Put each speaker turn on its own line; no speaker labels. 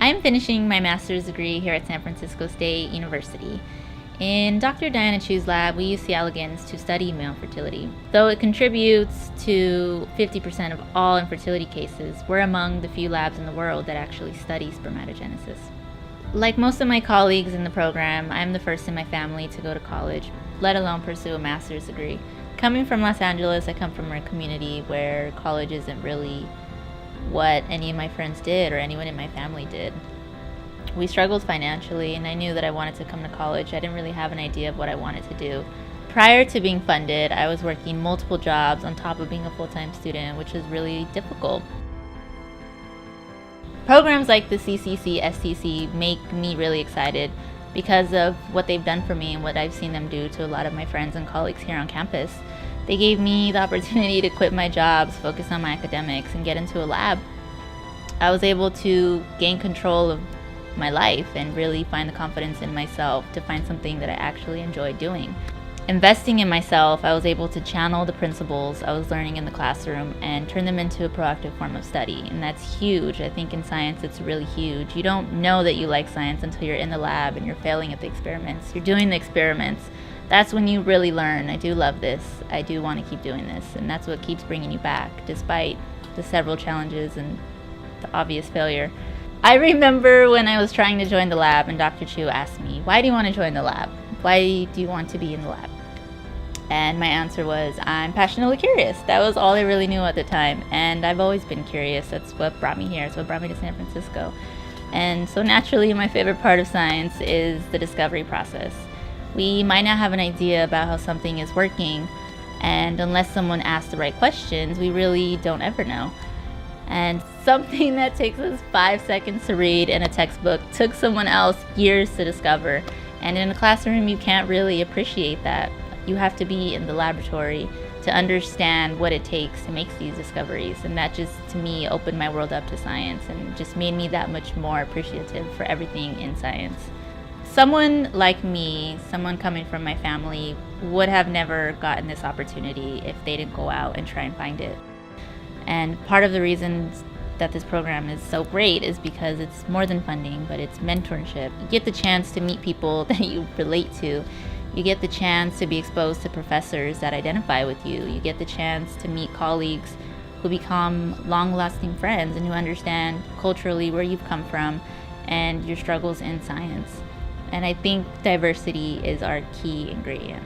I'm finishing my master's degree here at San Francisco State University. In Dr. Diana Chu's lab, we use C. elegans to study male fertility. Though it contributes to 50% of all infertility cases, we're among the few labs in the world that actually study spermatogenesis. Like most of my colleagues in the program, I'm the first in my family to go to college, let alone pursue a master's degree. Coming from Los Angeles, I come from a community where college isn't really what any of my friends did or anyone in my family did. We struggled financially, and I knew that I wanted to come to college. I didn't really have an idea of what I wanted to do. Prior to being funded, I was working multiple jobs on top of being a full-time student, which was really difficult. Programs like the CCC, STC make me really excited because of what they've done for me and what I've seen them do to a lot of my friends and colleagues here on campus. They gave me the opportunity to quit my jobs, focus on my academics, and get into a lab. I was able to gain control of my life and really find the confidence in myself to find something that I actually enjoy doing. Investing in myself, I was able to channel the principles I was learning in the classroom and turn them into a proactive form of study, and that's huge. I think in science it's really huge. You don't know that you like science until you're in the lab and you're failing at the experiments. You're doing the experiments. That's when you really learn. I do love this. I do want to keep doing this, and that's what keeps bringing you back despite the several challenges and the obvious failure. I remember when I was trying to join the lab and Dr. Chu asked me, "Why do you want to join the lab? Why do you want to be in the lab?" And my answer was, "I'm passionately curious." That was all I really knew at the time, and I've always been curious. That's what brought me here. It's what brought me to San Francisco. And so naturally, my favorite part of science is the discovery process. We might not have an idea about how something is working, and unless someone asks the right questions, we really don't ever know. And something that takes us 5 seconds to read in a textbook took someone else years to discover. And in a classroom, you can't really appreciate that. You have to be in the laboratory to understand what it takes to make these discoveries. And that just, to me, opened my world up to science and just made me that much more appreciative for everything in science. Someone like me, someone coming from my family, would have never gotten this opportunity if they didn't go out and try and find it. And part of the reasons that this program is so great is because it's more than funding, but it's mentorship. You get the chance to meet people that you relate to. You get the chance to be exposed to professors that identify with you. You get the chance to meet colleagues who become long-lasting friends and who understand culturally where you've come from and your struggles in science. And I think diversity is our key ingredient.